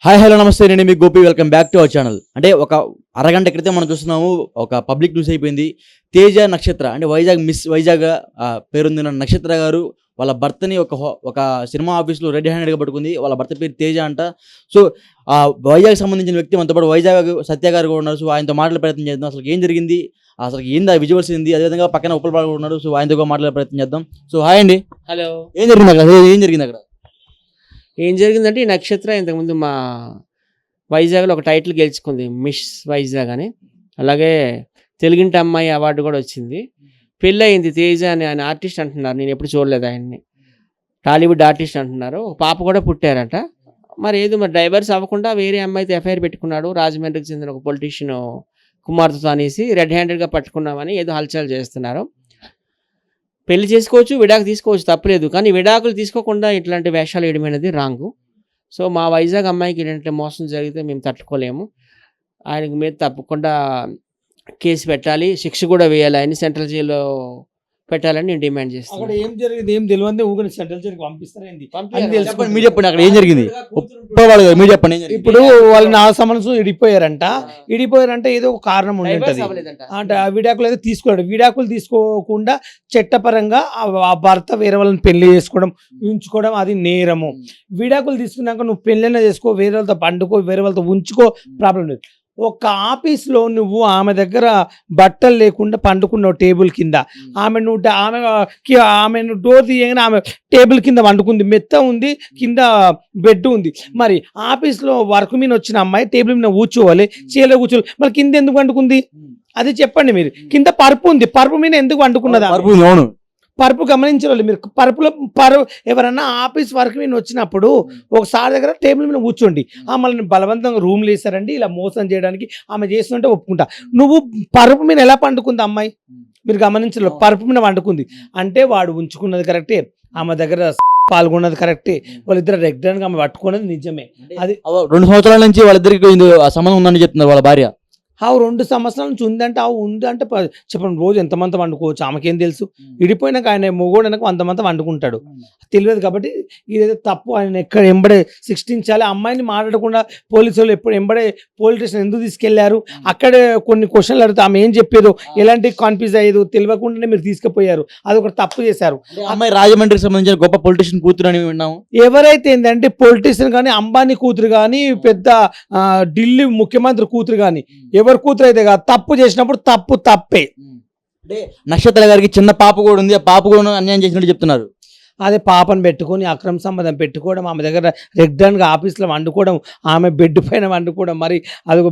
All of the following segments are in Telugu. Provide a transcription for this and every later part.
హాయ్ హలో నమస్తే, నేను మీ Gopi. Welcome back to our channel. అంటే ఒక అరగంట క్రితం మనం చూస్తున్నాము, ఒక పబ్లిక్ న్యూస్ అయిపోయింది. తేజ నక్షత్ర అంటే వైజాగ్ పేరొందిన నక్షత్ర గారు వాళ్ళ భర్తని ఒక సినిమా ఆఫీస్లో రెడ్ హ్యాండెడ్గా పట్టుకుంది. వాళ్ళ భర్త పేరు తేజ అంట. సో వైజాగ్ సంబంధించిన వ్యక్తి మనతో పాటు వైజాగ్ సత్య గారు కూడా ఉన్నారు. సో ఆయనతో మాట్లాడే ప్రయత్నం చేద్దాం. అసలు ఏం జరిగింది, అసలు ఏంది విజువల్స్ ఏంది, అదేవిధంగా పక్కన ఉప్పలపాడు కూడా ఉన్నారు. సో ఆయనతో కూడా మాట్లాడే ప్రయత్నం చేద్దాం. సో హాయ్ అండి. హలో. ఏం జరిగింది అక్కడ? ఏం జరిగిందంటే ఈ నక్షత్ర ఇంతకుముందు మా వైజాగ్లో ఒక టైటిల్ గెలుచుకుంది, మిస్ వైజాగ్ అని. అలాగే తెలుగింటి అమ్మాయి అవార్డు కూడా వచ్చింది. పెళ్ళి అయింది. తేజ అని ఆయన ఆర్టిస్ట్ అంటున్నారు, నేను ఎప్పుడు చూడలేదు ఆయన్ని. టాలీవుడ్ ఆర్టిస్ట్ అంటున్నారు. ఒక పాప కూడా పుట్టారట. మరి డైవర్స్ అవ్వకుండా వేరే అమ్మాయితో ఎఫ్ఐఆర్ పెట్టుకున్నాడు. రాజమండ్రికి చెందిన ఒక పొలిటీషియన్ కుమార్తో అనేసి రెడ్ హ్యాండెడ్గా పట్టుకున్నామని ఏదో హల్చల్ చేస్తున్నారు. పెళ్లి చేసుకోవచ్చు, విడాకులు తీసుకోవచ్చు, తప్పలేదు. కానీ విడాకులు తీసుకోకుండా ఇట్లాంటి వేషాలు వేయడం అనేది రాంగు. సో మా వైజాగ్ అమ్మాయికి ఇలాంటి మోసం జరిగితే మేము తట్టుకోలేము. ఆయనకి మీద తప్పకుండా కేసు పెట్టాలి, శిక్ష కూడా వేయాలి. ఆయన సెంట్రల్ జైల్లో పెట్టాలని నేను డిమాండ్ చేస్తాను. అక్కడ ఏం జరిగింది, ఏం తెలియదు. ఊరిని సెంట్రల్ జైలుకి పంపిస్తారేంది? మీరు చెప్పండి, అక్కడ ఏం జరిగింది? మీరు చెప్పండి. ఇప్పుడు వాళ్ళు నా సంబంధం ఇడిపోయారంటే ఏదో ఒక కారణం ఉంటది. అంటే ఆ విడాకులు అయితే తీసుకోలేడు. విడాకులు తీసుకోకుండా చట్టపరంగా ఆ భర్త వేరే వాళ్ళని పెళ్లి చేసుకోవడం, ఉంచుకోవడం అది నేరము. విడాకులు తీసుకున్నాక నువ్వు పెళ్ళైనా చేసుకో, వేరే వాళ్ళతో పండుకో, వేరే వాళ్ళతో ఉంచుకో, ప్రాబ్లం లేదు. ఒక ఆఫీస్లో నువ్వు ఆమె దగ్గర బట్టలు లేకుండా పండుకున్నావు టేబుల్ కింద. ఆమె డోర్ తీయగానే ఆమె టేబుల్ కింద వండుకుంది, మెత్త ఉంది, కింద బెడ్ ఉంది. మరి ఆఫీస్లో వర్క్ మీద వచ్చిన అమ్మాయి టేబుల్ మీద కూర్చోవాలి, చీరలో కూర్చోవాలి, మరి కింద ఎందుకు వండుకుంది? అది చెప్పండి మీరు. కింద పరుపు ఉంది, పరుపు మీద ఎందుకు వండుకున్నదా? పరుపు గమనించాలి మీరు. ఎవరన్నా ఆఫీస్ వర్క్ మీద వచ్చినప్పుడు ఒకసారి దగ్గర టేబుల్ మీద కూర్చోండి. మళ్ళీ బలవంతంగా రూమ్లు వేసారండి ఇలా మోసం చేయడానికి ఆమె చేస్తుంటే ఒప్పుకుంటా. నువ్వు పరుపు మీద ఎలా పండుకుంది అమ్మాయి? మీరు గమనించలేదు. పరుపు మీద వండుకుంది అంటే వాడు ఉంచుకున్నది కరెక్టే, ఆమె దగ్గర పాల్గొన్నది కరెక్టే, వాళ్ళిద్దరు రెగ్యులర్గా ఆమె పట్టుకున్నది నిజమే. అది 2 సంవత్సరాల నుంచి వాళ్ళిద్దరికి సంబంధం ఉందని చెప్తున్నారు వాళ్ళ భార్య. 2 సంవత్సరాల నుంచి ఉందంటే ఉంది అంటే చెప్పండి, రోజు ఎంతమంది వండుకోవచ్చు? ఆమెకేం తెలుసు? ఇడిపోయినాక ఆయన మొగోడనక 100 మంది వండుకుంటాడు, తెలియదు. కాబట్టి ఇదైతే తప్పు. ఆయన ఎక్కడ ఎంబడే శిక్షించాలి. అమ్మాయిని మాట్లాడకుండా పోలీసులు ఎప్పుడు ఎంబడే పోలీస్ స్టేషన్ ఎందుకు తీసుకెళ్లారు? అక్కడే కొన్ని క్వశ్చన్లు అడిగితే ఆమె ఏం చెప్పేదో, ఎలాంటి కన్ఫ్యూజ్ అయ్యేదో తెలియకుండానే మీరు తీసుకుపోయారు. అది ఒక తప్పు చేశారు. అమ్మాయి రాజమండ్రికి సంబంధించిన గొప్ప పొలిటీషియన్ కూతురు అని విన్నాము. ఎవరైతే ఏంటంటే పొలిటీషియన్ కానీ, అంబానీ కూతురు కానీ, పెద్ద ఢిల్లీ ముఖ్యమంత్రి కూతురు కానీ, ఎవరు కూతురు అయితే కాదు, తప్పు చేసినప్పుడు తప్పే. అంటే నక్షత్ర గారికి చిన్న పాప కూడా ఉంది, ఆ పాప కూడా అన్యాయం చేసినట్టు చెప్తున్నారు. అదే పాపను పెట్టుకొని అక్రమ సంబంధం పెట్టుకోవడం, ఆమె దగ్గర రెగ్యులర్గా ఆఫీస్లో వండుకోవడం, ఆమె బెడ్ పైన వండుకోవడం, మరి అదొక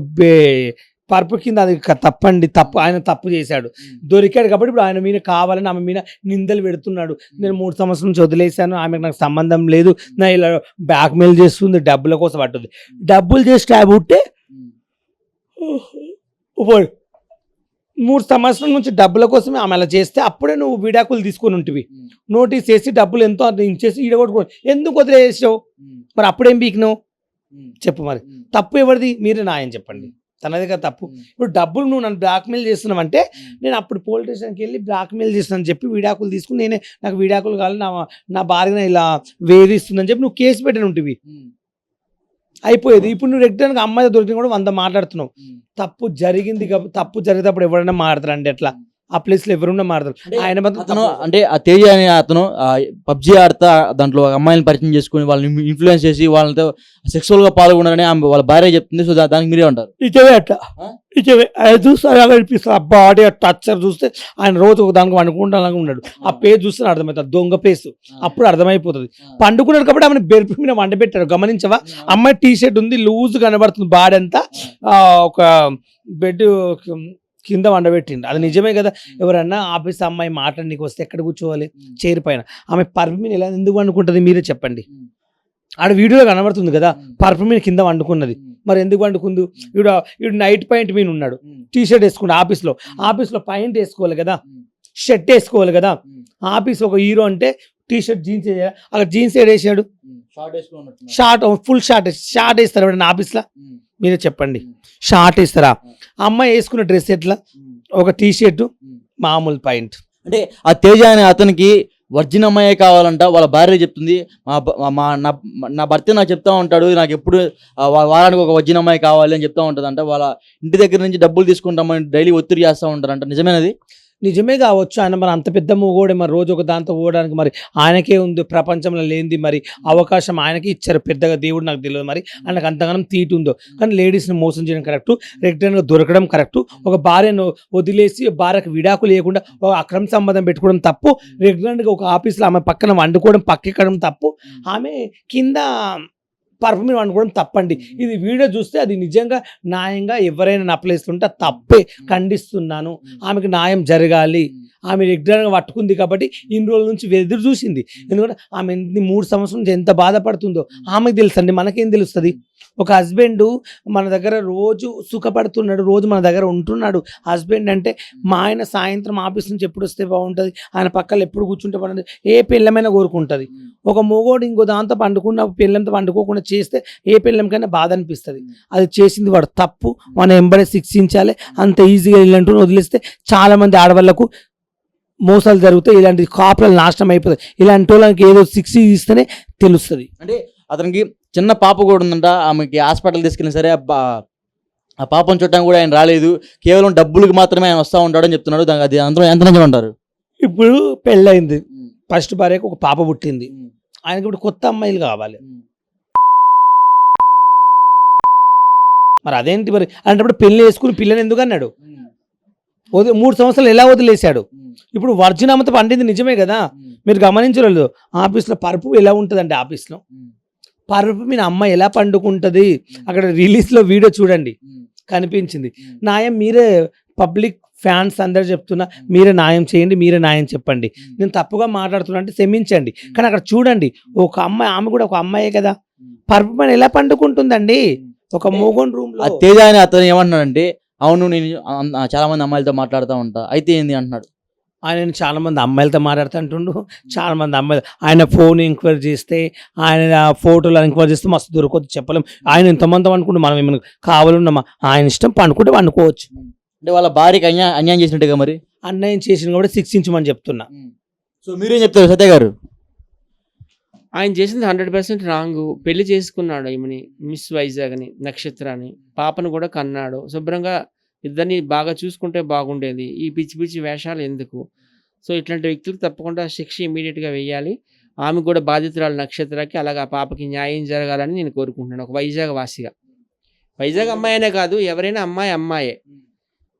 పరుపు కింద, అది తప్పండి. ఆయన తప్పు చేశాడు, దొరికాడు. కాబట్టి ఇప్పుడు ఆయన మీద కావాలని ఆమె మీద నిందలు పెడుతున్నాడు. నేను 3 సంవత్సరాల నుంచి వదిలేశాను, ఆమెకు నాకు సంబంధం లేదు, నా ఇలా బ్లాక్మెయిల్ చేస్తుంది, డబ్బుల కోసం పట్టుద్ది. డబ్బులు చేసి ట్యాబ్ ఉంటే 3 సంవత్సరాల నుంచి డబ్బుల కోసమే ఆమె అలా చేస్తే అప్పుడే నువ్వు విడాకులు తీసుకొని ఉంటివి. నోటీస్ చేసి డబ్బులు ఎంతో ఇచ్చేసి ఈడగొట్టుకో, ఎందుకు వదిలేసావు? మరి అప్పుడేం బీకినావు చెప్పు. మరి తప్పు ఎవరిది? మీరే న్యాయం చెప్పండి. తనది కదా తప్పు. ఇప్పుడు డబ్బులు నువ్వు నన్ను బ్లాక్మెయిల్ చేస్తున్నావు అంటే, నేను అప్పుడు పోలీస్ స్టేషన్కి వెళ్ళి బ్లాక్మెయిల్ చేస్తున్నాను చెప్పి విడాకులు తీసుకుని, నాకు విడాకులు కావాలి, నా భార్యను ఇలా వేధిస్తుందని చెప్పి నువ్వు కేసు పెట్టని ఉంటివి, అయిపోయేది. ఇప్పుడు నువ్వు రెగ్యులర్గా అమ్మాయి దొరికిన కూడా 100 మాట్లాడుతున్నావు. తప్పు జరిగింది. తప్పు జరిగేటప్పుడు ఎవరైనా మాట్లాడతారు అంటే ఎట్లా? ఆ ప్లేస్లో ఎవరున్నా మాట్లాడతారు. ఆయన అతను అంటే ఆ తేజ అనే అతను పబ్జీ ఆడుతా దాంట్లో అమ్మాయిని పరిచయం చేసుకుని వాళ్ళని ఇన్ఫ్లుయెన్స్ చేసి వాళ్ళతో సెక్సువల్ గా పాల్గొన్నారని వాళ్ళ భార్య చెప్తుంది. సో దానికి మీరే ఉంటారు. ఇచ్చవే అట్లా ఇచ్చవే ఆయన చూస్తే అలా అనిపిస్తుంది. ఆ బాడీ ఆ టచ్చర్ చూస్తే ఆయన రోజు ఒక దానికి వండుకుంటానే ఉన్నాడు. ఆ పేజ్ చూస్తే అర్థమవుతుంది, దొంగ పేసు. అప్పుడు అర్థమైపోతుంది పండుకున్నాడు. కాబట్టి ఆమెను బెరుపు మీద వండబెట్టాడు. గమనించవా? అమ్మాయి టీ షర్ట్ ఉంది, లూజ్ కనబడుతుంది, బాడీ అంతా ఒక బెడ్ కింద వండబెట్టిండు. అది నిజమే కదా. ఎవరన్నా ఆఫీస్ అమ్మాయి మాట్లాడడానికి వస్తే ఎక్కడ కూర్చోవాలి? చైర్ పైన. ఆమె పరుపు మీద ఎలా ఎందుకు వండుకుంటుంది మీరే చెప్పండి. ఆడ వీడియోలో కనబడుతుంది కదా, పరుపు మీద కింద వండుకున్నది. మరి ఎందుకు వండుకుంది? వీడు నైట్ పాయింట్ మీద ఉన్నాడు, టీ షర్ట్ వేసుకున్నాడు. ఆఫీస్లో పాయింట్ వేసుకోవాలి కదా, షర్ట్ వేసుకోవాలి కదా. ఆఫీస్ ఒక హీరో అంటే టీ షర్ట్ జీన్స్ వేయాలి. అక్కడ జీన్స్ వేసాడు, షార్ట్ ఫుల్ షార్ట్ వేస్తారు ఎవడన్నా ఆఫీస్లో? మీరే చెప్పండి. షార్ట్ వేస్తారా? అమ్మాయి వేసుకున్న డ్రెస్ ఎట్లా? ఒక టీ షర్టు, మామూలు పాయింట్. అంటే ఆ తేజ అనే అతనికి వర్జిన్ అమ్మాయే కావాలంట. వాళ్ళ భార్య చెప్తుంది మా భ- మా నా నా భర్త నాకు చెప్తా ఉంటాడు, నాకు ఎప్పుడు వారానికి ఒక వర్జిన్ అమ్మాయి కావాలి అని చెప్తా ఉంటుందంట. వాళ్ళ ఇంటి దగ్గర నుంచి డబ్బులు తీసుకుంటామని డైలీ ఒత్తిడి చేస్తూ ఉంటారంట. నిజమేనది? నిజమే కావచ్చు. ఆయన మరి అంత పెద్ద మూగోడే, మరి రోజు ఒక దాంతో పోవడానికి మరి ఆయనకే ఉంది, ప్రపంచంలో లేనిది మరి అవకాశం ఆయనకి ఇచ్చారు పెద్దగా, దేవుడు నాకు తెలియదు మరి ఆయనకు అంతగానం తీటు ఉందో. కానీ లేడీస్ని మోసం చేయడం కరెక్టు, రెగ్యులర్గా దొరకడం కరెక్టు. ఒక భార్యను వదిలేసి భార్యకు విడాకులు లేకుండా ఒక అక్రమ సంబంధం పెట్టుకోవడం తప్పు. రెగ్యులర్గా ఒక ఆఫీస్లో ఆమె పక్కన వండుకోవడం, పక్కెక్కడం తప్పు. ఆమె కింద పరుపు మీద వండుకోవడం తప్పండి. ఇది వీడియో చూస్తే అది నిజంగా న్యాయంగా ఎవరైనా నప్పలేస్తుంటే తప్పే, ఖండిస్తున్నాను. ఆమెకు న్యాయం జరగాలి. ఆమె రెగ్యులర్గా పట్టుకుంది కాబట్టి ఇన్ని రోజుల నుంచి ఎదురు చూసింది. ఎందుకంటే ఆమె 3 సంవత్సరం నుంచి ఎంత బాధపడుతుందో ఆమెకు తెలుసండి, మనకేం తెలుస్తుంది. ఒక హస్బెండ్ మన దగ్గర రోజు సుఖపడుతున్నాడు, రోజు మన దగ్గర ఉంటున్నాడు. హస్బెండ్ అంటే మా ఆయన సాయంత్రం ఆఫీస్ నుంచి ఎప్పుడు వస్తే బాగుంటుంది, ఆయన పక్కన ఎప్పుడు కూర్చుంటే బాగుంటుంది, ఏ పిల్లమైనా కోరుకుంటుంది. ఒక మొగోడు ఇంకో దాంతో పండుకున్న పిల్లంతో పండుకోకుండా చేస్తే ఏ పిల్లంకైనా బాధ అనిపిస్తుంది. అది చేసింది వాడు తప్పు, మనం ఎంబడే శిక్షించాలి. అంత ఈజీగా ఇలాంటి వదిలేస్తే చాలామంది ఆడవాళ్ళకు మోసాలు జరుగుతాయి, ఇలాంటి కాపులు నాశనం అయిపోతాయి. ఇలాంటి వాళ్ళకి ఏదో శిక్ష ఇస్తేనే తెలుస్తుంది. అంటే అతనికి చిన్న పాప కూడా ఉందంట. ఆమెకి హాస్పిటల్ తీసుకెళ్ళిన సరే ఆ పాపను చూడటానికి కూడా ఆయన రాలేదు. కేవలం డబ్బులకు మాత్రమే ఆయన వస్తూ ఉంటాడని చెప్తున్నాడు. అది అందరూ ఎంత నిజమంటారు? ఇప్పుడు పెళ్ళయింది, ఫస్ట్ భార్యకు ఒక పాప పుట్టింది, ఆయనకి ఇప్పుడు కొత్త అమ్మాయిలు కావాలి. మరి అదేంటి మరి అంటే పెళ్లి వేసుకుని పిల్లని ఎందుకు అన్నాడు? 3 సంవత్సరాలు ఎలా వదిలేశాడు? ఇప్పుడు వర్జిన్ అమ్మతో పండింది నిజమే కదా, మీరు గమనించలేదు. ఆఫీస్లో పరుపు ఎలా ఉంటుందండి, ఆఫీస్లో పరుపు మీద అమ్మ ఎలా పండుకుంటుంది. అక్కడ రిలీజ్లో వీడియో చూడండి, కనిపించింది. న్యాయం మీరే, పబ్లిక్ ఫ్యాన్స్ అందరు చెప్తున్నా, మీరే న్యాయం చేయండి, మీరే న్యాయం చెప్పండి. నేను తప్పుగా మాట్లాడుతున్నా అంటే క్షమించండి. కానీ అక్కడ చూడండి, ఒక అమ్మాయి, ఆమె కూడా ఒక అమ్మాయే కదా, పరుపు పైన ఎలా పండుకుంటుందండి ఒక మోగోన్ రూమ్ లో. తేజ అని అతను ఏమంటున్నాడంటే, అవును నేను చాలా మంది అమ్మాయిలతో మాట్లాడుతూ ఉంటా, అయితే ఏంది అంటున్నాడు. ఆయన చాలా మంది అమ్మాయిలతో మాట్లాడుతుంటుండు, చాలా మంది అమ్మాయిలు ఆయన ఫోన్ ఎంక్వైరీ చేస్తే, ఆయన ఫోటోలు ఎంక్వైరీ చేస్తే మస్తు దొరకవచ్చు, చెప్పలేం. ఆయన ఎంతమంది అనుకుంటే మనం ఏమైనా కావాలన్నామా, ఆయన ఇష్టం, పండుకుంటే పండుకోవచ్చు. అంటే వాళ్ళ భార్యకి అన్యాయం చేసినట్టుగా మరి అన్యాయం చేసిన కూడా శిక్షించమని చెప్తున్నా. సో మీరేం చెప్తారు సత్య గారు? ఆయన చేసింది 100% రాంగ్. పెళ్లి చేసుకున్నాడు ఈమెని, మిస్ వైజాగ్ అని, నక్షత్రాన్ని, పాపను కూడా కన్నాడు. శుభ్రంగా ఇద్దరిని బాగా చూసుకుంటే బాగుండేది. ఈ పిచ్చి పిచ్చి వేషాలు ఎందుకు? సో ఇట్లాంటి వ్యక్తులకు తప్పకుండా శిక్ష ఇమీడియట్గా వేయాలి. ఆమె కూడా బాధితురాలు నక్షత్రకి, అలాగే ఆ పాపకి న్యాయం జరగాలని నేను కోరుకుంటున్నాను. ఒక వైజాగ్ వాసిగా, వైజాగ్ అమ్మాయి అనే కాదు, ఎవరైనా అమ్మాయే.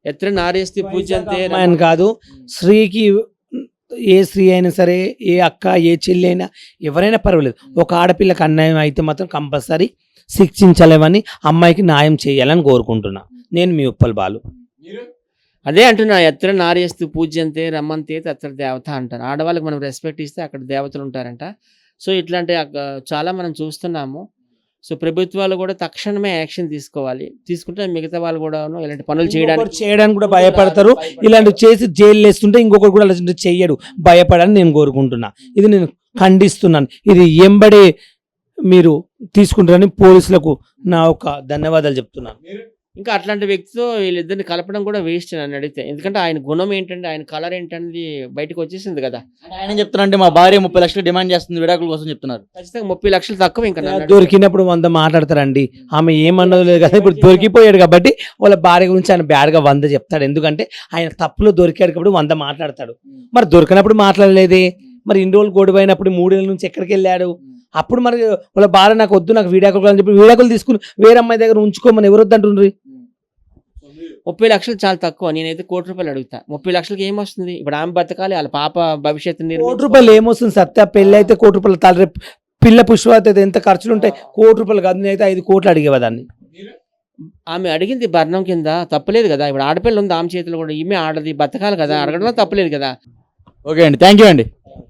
ఎత్ర నారేస్తే పూజ్యంతే ఆయన కాదు, స్త్రీకి ఏ స్త్రీ అయినా సరే, ఏ అక్క, ఏ చెల్లి అయినా, ఎవరైనా పర్వాలేదు. ఒక ఆడపిల్లకి అన్యాయం అయితే మాత్రం కంపల్సరీ శిక్షించలేమని, అమ్మాయికి న్యాయం చేయాలని కోరుకుంటున్నా. నేను మీ ఉప్పల్ బాలు. అదే అంటున్నా, ఎత్ర నారేస్తూ పూజ్యంతే రమ్మంతే తత్ర దేవత అంటారు. ఆడవాళ్ళకి మనం రెస్పెక్ట్ ఇస్తే అక్కడ దేవతలు ఉంటారంట. సో ఇట్లాంటి చాలా మనం చూస్తున్నాము. సో ప్రభుత్వాలు కూడా తక్షణమే యాక్షన్ తీసుకోవాలి. తీసుకుంటే మిగతా వాళ్ళు కూడా ఇలాంటి పనులు చేయడానికి కూడా భయపడతారు. ఇలాంటి చేసి జైలు వేస్తుంటే ఇంకొకరు కూడా అలా చెయ్యడు, భయపడని నేను కోరుకుంటున్నా. ఇది నేను ఖండిస్తున్నాను. ఇది ఎంబడే మీరు తీసుకుంటారని పోలీసులకు నా ఒక ధన్యవాదాలు చెప్తున్నాను. ఇంకా అట్లాంటి వ్యక్తితో వీళ్ళిద్దరిని కలపడం కూడా వేస్ట్ అని అడిగితే, ఎందుకంటే ఆయన గుణం ఏంటంటే, ఆయన కలర్ ఏంటనేది బయటకు వచ్చేసింది కదా. ఆయన చెప్తున్నారంటే మా భార్య 30 లక్షలు డిమాండ్ చేస్తుంది విడాకుల కోసం చెప్తున్నారు. ఖచ్చితంగా 30 లక్షలు తక్కువ. ఇంకా దొరికినప్పుడు 100 మాట్లాడతారండి. ఆమె ఏమన్నది లేదు కదా, ఇప్పుడు దొరికిపోయాడు కాబట్టి వాళ్ళ భార్య గురించి ఆయన బ్యాడ్గా 100 చెప్తాడు. ఎందుకంటే ఆయన తప్పులో దొరికాడు కాబట్టి 100 మాట్లాడతాడు. మరి దొరికినప్పుడు మాట్లాడలేదే, మరి ఇన్ని రోజులు గొడవైనప్పుడు 3 ఏళ్ళ నుంచి ఎక్కడికి వెళ్ళాడు? అప్పుడు మరి వాళ్ళ భార్య నాకు వద్దు, నాకు వీడాకులు అని చెప్పి వీడాకులు తీసుకుని వేరే అమ్మాయి దగ్గర ఉంచుకోమని ఎవరు వద్దంటుండ్రి? 30 లక్షలు చాలా తక్కువ. నేనైతే ₹1,00,00,000 అడుగుతా. 30 లక్షలకి ఏమొస్తుంది? ఇప్పుడు ఆమె బతకాలి, వాళ్ళ పాప భవిష్యత్తు ₹1,00,00,000 ఏమొస్తుంది సత్య? పెళ్ళి అయితే ₹1,00,00,000 తల పిల్ల పుష్ప ఎంత ఖర్చులు ఉంటాయి? ₹1,00,00,000 కాదు, నేనైతే 5 కోట్లు అడిగేవా దాన్ని. ఆమె అడిగింది భరణం కింద, తప్పలేదు కదా. ఇప్పుడు ఆడపిల్ల ఉంది ఆమె చేతిలో కూడా, ఈమె ఆడది, బతకాలి కదా, అడగడం తప్పలేదు కదా. ఓకే అండి, థ్యాంక్ యూ అండి.